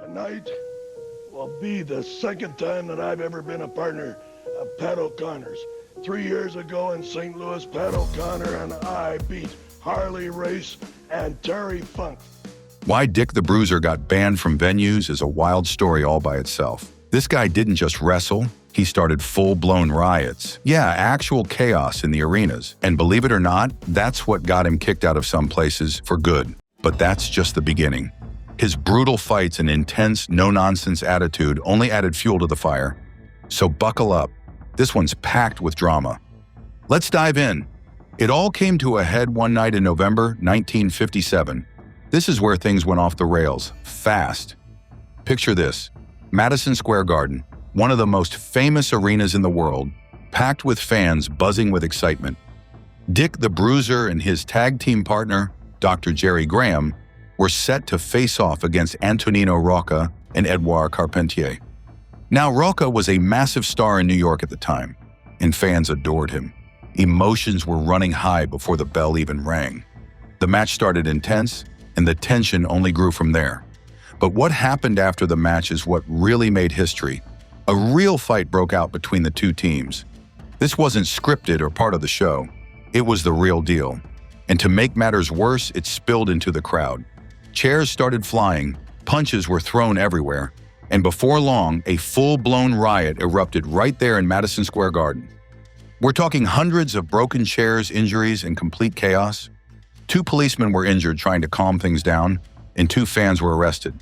Tonight will be the second time that I've ever been a partner of Pat O'Connor's. 3 years ago in St. Louis, Pat O'Connor and I beat Harley Race and Terry Funk. Why Dick the Bruiser got banned from venues is a wild story all by itself. This guy didn't just wrestle, he started full-blown riots. Yeah, actual chaos in the arenas. And believe it or not, that's what got him kicked out of some places for good. But that's just the beginning. His brutal fights and intense, no-nonsense attitude only added fuel to the fire. So buckle up. This one's packed with drama. Let's dive in. It all came to a head one night in November 1957. This is where things went off the rails, fast. Picture this, Madison Square Garden, one of the most famous arenas in the world, packed with fans buzzing with excitement. Dick the Bruiser and his tag team partner, Dr. Jerry Graham, were set to face off against Antonino Rocca and Edouard Carpentier. Now, Rocca was a massive star in New York at the time, and fans adored him. Emotions were running high before the bell even rang. The match started intense, and the tension only grew from there. But what happened after the match is what really made history. A real fight broke out between the two teams. This wasn't scripted or part of the show. It was the real deal. And to make matters worse, it spilled into the crowd. Chairs started flying, punches were thrown everywhere, and before long, a full-blown riot erupted right there in Madison Square Garden. We're talking hundreds of broken chairs, injuries, and complete chaos. 2 policemen were injured trying to calm things down, and 2 fans were arrested.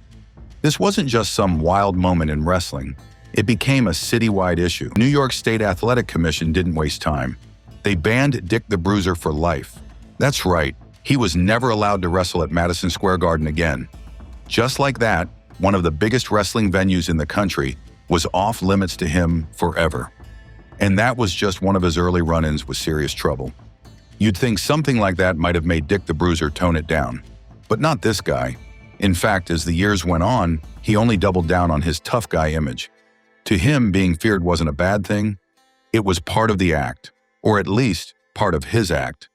This wasn't just some wild moment in wrestling. It became a citywide issue. New York State Athletic Commission didn't waste time. They banned Dick the Bruiser for life. That's right, he was never allowed to wrestle at Madison Square Garden again. Just like that, one of the biggest wrestling venues in the country was off limits to him forever. And that was just one of his early run-ins with serious trouble. You'd think something like that might have made Dick the Bruiser tone it down. But not this guy. In fact, as the years went on, he only doubled down on his tough guy image. To him, being feared wasn't a bad thing. It was part of the act, or at least part of his act.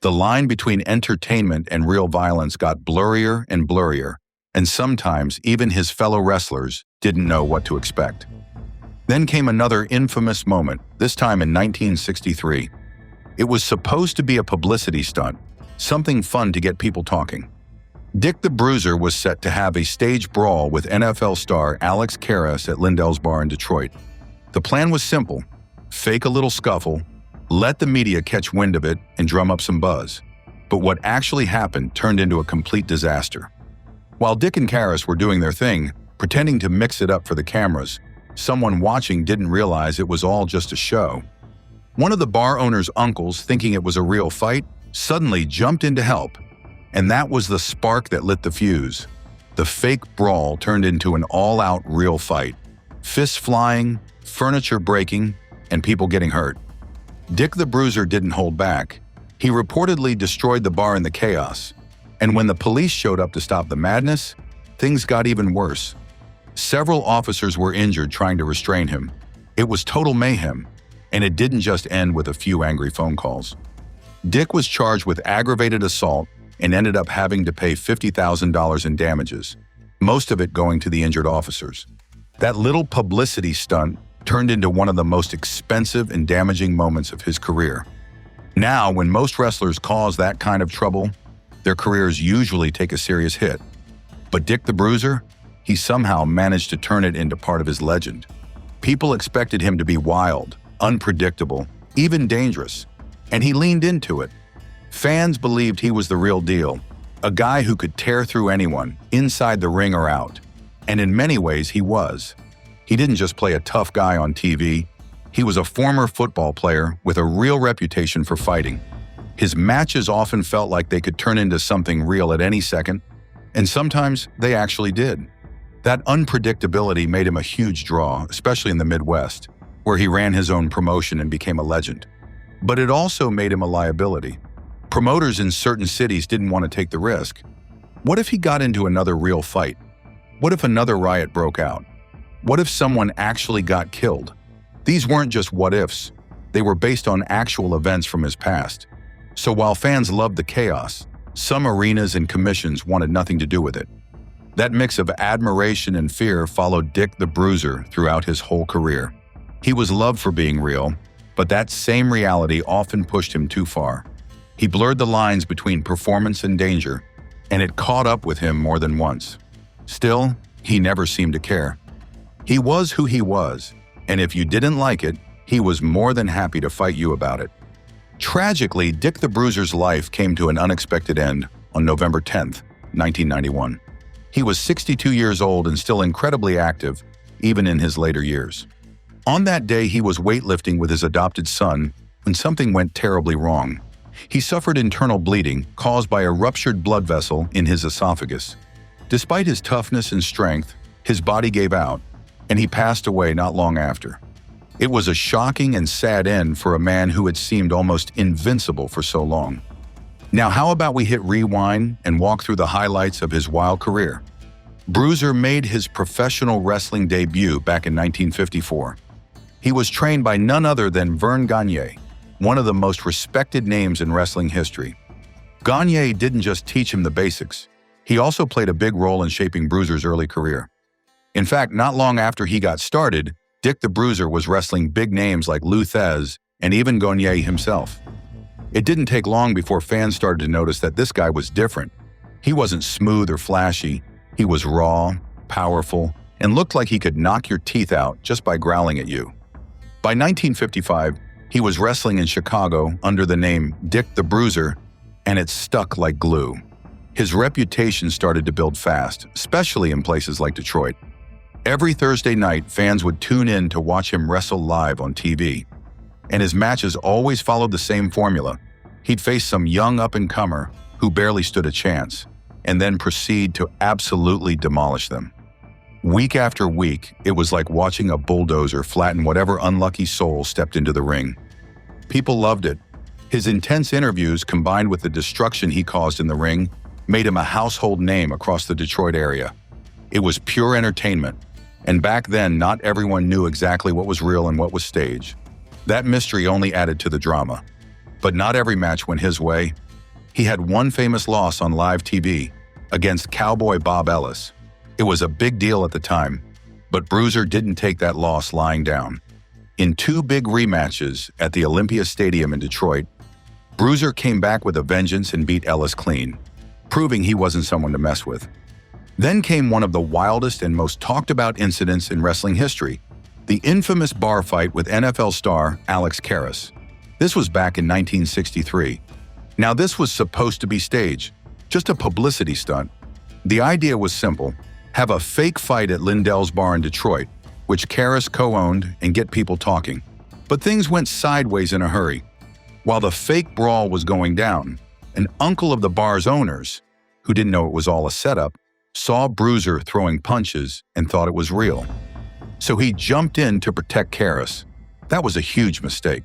The line between entertainment and real violence got blurrier and blurrier, and sometimes even his fellow wrestlers didn't know what to expect. Then came another infamous moment, this time in 1963. It was supposed to be a publicity stunt, something fun to get people talking. Dick the Bruiser was set to have a stage brawl with NFL star Alex Karras at Lindell's Bar in Detroit. The plan was simple: fake a little scuffle, let the media catch wind of it, and drum up some buzz. But what actually happened turned into a complete disaster. While Dick and Karras were doing their thing, pretending to mix it up for the cameras, someone watching didn't realize it was all just a show. One of the bar owner's uncles, thinking it was a real fight, suddenly jumped in to help. And that was the spark that lit the fuse. The fake brawl turned into an all-out real fight. Fists flying, furniture breaking, and people getting hurt. Dick the Bruiser didn't hold back. He reportedly destroyed the bar in the chaos. And when the police showed up to stop the madness, things got even worse. Several officers were injured trying to restrain him. It was total mayhem, and it didn't just end with a few angry phone calls. Dick was charged with aggravated assault and ended up having to pay $50,000 in damages, most of it going to the injured officers. That little publicity stunt turned into one of the most expensive and damaging moments of his career. Now, when most wrestlers cause that kind of trouble, their careers usually take a serious hit. But Dick the Bruiser, he somehow managed to turn it into part of his legend. People expected him to be wild, unpredictable, even dangerous, and he leaned into it. Fans believed he was the real deal, a guy who could tear through anyone, inside the ring or out. And in many ways, he was. He didn't just play a tough guy on TV. He was a former football player with a real reputation for fighting. His matches often felt like they could turn into something real at any second, and sometimes they actually did. That unpredictability made him a huge draw, especially in the Midwest, where he ran his own promotion and became a legend. But it also made him a liability. Promoters in certain cities didn't want to take the risk. What if he got into another real fight? What if another riot broke out? What if someone actually got killed? These weren't just what-ifs. They were based on actual events from his past. So while fans loved the chaos, some arenas and commissions wanted nothing to do with it. That mix of admiration and fear followed Dick the Bruiser throughout his whole career. He was loved for being real, but that same reality often pushed him too far. He blurred the lines between performance and danger, and it caught up with him more than once. Still, he never seemed to care. He was who he was, and if you didn't like it, he was more than happy to fight you about it. Tragically, Dick the Bruiser's life came to an unexpected end on November 10th, 1991. He was 62 years old and still incredibly active, even in his later years. On that day, he was weightlifting with his adopted son when something went terribly wrong. He suffered internal bleeding caused by a ruptured blood vessel in his esophagus. Despite his toughness and strength, his body gave out, and he passed away not long after. It was a shocking and sad end for a man who had seemed almost invincible for so long. Now, how about we hit rewind and walk through the highlights of his wild career? Bruiser made his professional wrestling debut back in 1954. He was trained by none other than Vern Gagne, one of the most respected names in wrestling history. Gagne didn't just teach him the basics. He also played a big role in shaping Bruiser's early career. In fact, not long after he got started, Dick the Bruiser was wrestling big names like Lou Thesz and even Gagne himself. It didn't take long before fans started to notice that this guy was different. He wasn't smooth or flashy. He was raw, powerful, and looked like he could knock your teeth out just by growling at you. By 1955, he was wrestling in Chicago under the name Dick the Bruiser, and it stuck like glue. His reputation started to build fast, especially in places like Detroit. Every Thursday night, fans would tune in to watch him wrestle live on TV. And his matches always followed the same formula. He'd face some young up-and-comer who barely stood a chance, and then proceed to absolutely demolish them. Week after week, it was like watching a bulldozer flatten whatever unlucky soul stepped into the ring. People loved it. His intense interviews, combined with the destruction he caused in the ring, made him a household name across the Detroit area. It was pure entertainment, and back then, not everyone knew exactly what was real and what was staged. That mystery only added to the drama. But not every match went his way. He had one famous loss on live TV against Cowboy Bob Ellis. It was a big deal at the time, but Bruiser didn't take that loss lying down. In two big rematches at the Olympia Stadium in Detroit, Bruiser came back with a vengeance and beat Ellis clean, proving he wasn't someone to mess with. Then came one of the wildest and most talked about incidents in wrestling history, the infamous bar fight with NFL star Alex Karras. This was back in 1963. Now, this was supposed to be staged, just a publicity stunt. The idea was simple: have a fake fight at Lindell's bar in Detroit, which Karras co-owned, and get people talking. But things went sideways in a hurry. While the fake brawl was going down, an uncle of the bar's owners, who didn't know it was all a setup, saw Bruiser throwing punches and thought it was real. So he jumped in to protect Karras. That was a huge mistake.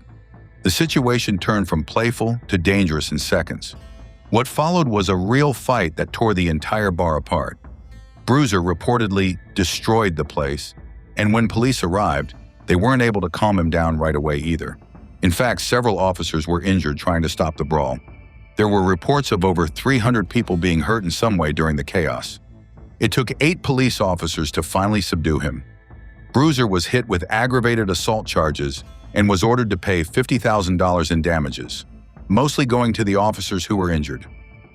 The situation turned from playful to dangerous in seconds. What followed was a real fight that tore the entire bar apart. Bruiser reportedly destroyed the place, and when police arrived, they weren't able to calm him down right away either. In fact, several officers were injured trying to stop the brawl. There were reports of over 300 people being hurt in some way during the chaos. It took 8 police officers to finally subdue him. Bruiser was hit with aggravated assault charges and was ordered to pay $50,000 in damages, mostly going to the officers who were injured.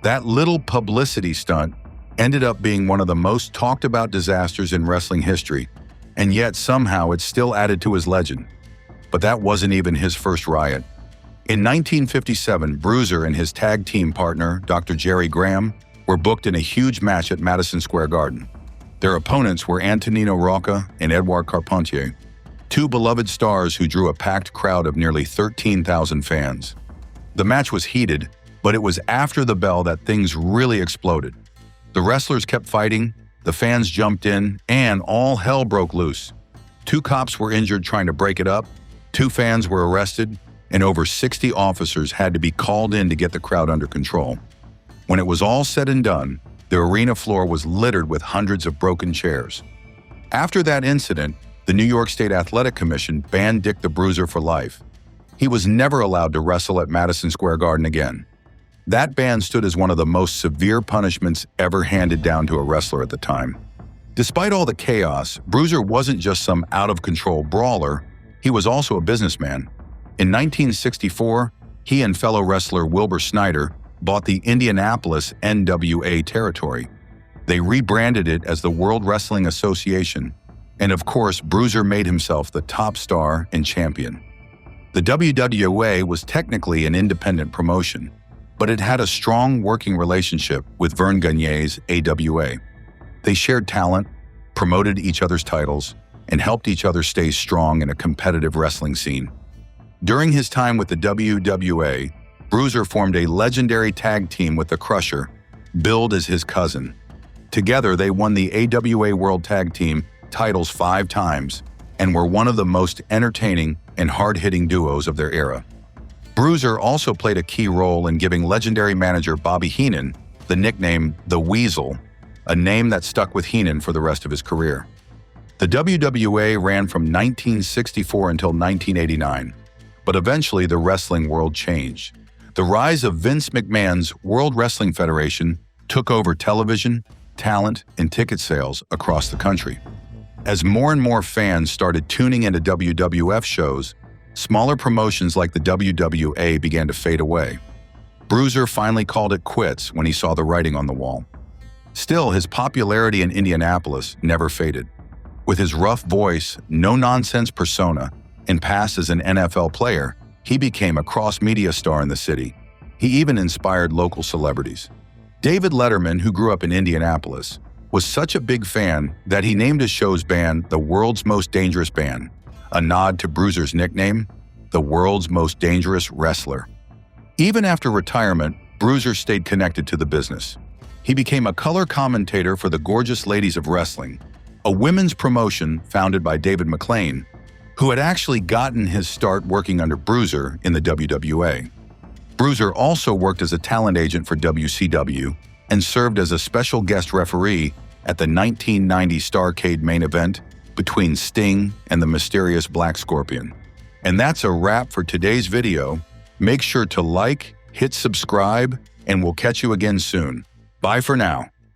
That little publicity stunt ended up being one of the most talked about disasters in wrestling history, and yet somehow it still added to his legend. But that wasn't even his first riot. In 1957, Bruiser and his tag team partner, Dr. Jerry Graham, were booked in a huge match at Madison Square Garden. Their opponents were Antonino Rocca and Edouard Carpentier, two beloved stars who drew a packed crowd of nearly 13,000 fans. The match was heated, but it was after the bell that things really exploded. The wrestlers kept fighting, the fans jumped in, and all hell broke loose. 2 cops were injured trying to break it up, 2 fans were arrested, and over 60 officers had to be called in to get the crowd under control. When it was all said and done, the arena floor was littered with hundreds of broken chairs. After that incident, the New York State Athletic Commission banned Dick the Bruiser for life. He was never allowed to wrestle at Madison Square Garden again. That ban stood as one of the most severe punishments ever handed down to a wrestler at the time. Despite all the chaos, Bruiser wasn't just some out-of-control brawler, he was also a businessman. In 1964, he and fellow wrestler Wilbur Snyder bought the Indianapolis NWA territory. They rebranded it as the World Wrestling Association, and of course, Bruiser made himself the top star and champion. The WWA was technically an independent promotion, but it had a strong working relationship with Vern Gagne's AWA. They shared talent, promoted each other's titles, and helped each other stay strong in a competitive wrestling scene. During his time with the WWA, Bruiser formed a legendary tag team with the Crusher, billed as his cousin. Together, they won the AWA World Tag Team titles 5 times and were one of the most entertaining and hard-hitting duos of their era. Bruiser also played a key role in giving legendary manager Bobby Heenan the nickname The Weasel, a name that stuck with Heenan for the rest of his career. The WWA ran from 1964 until 1989, but eventually the wrestling world changed. The rise of Vince McMahon's World Wrestling Federation took over television, talent, and ticket sales across the country. As more and more fans started tuning into WWF shows, smaller promotions like the WWA began to fade away. Bruiser finally called it quits when he saw the writing on the wall. Still, his popularity in Indianapolis never faded. With his rough voice, no-nonsense persona, and past as an NFL player, he became a cross-media star in the city. He even inspired local celebrities. David Letterman, who grew up in Indianapolis, was such a big fan that he named his show's band the World's Most Dangerous Band, a nod to Bruiser's nickname, the World's Most Dangerous Wrestler. Even after retirement, Bruiser stayed connected to the business. He became a color commentator for the Gorgeous Ladies of Wrestling, a women's promotion founded by David McLean, who had actually gotten his start working under Bruiser in the WWA. Bruiser also worked as a talent agent for WCW and served as a special guest referee at the 1990 Starrcade main event between Sting and the mysterious Black Scorpion. And that's a wrap for today's video. Make sure to like, hit subscribe, and we'll catch you again soon. Bye for now.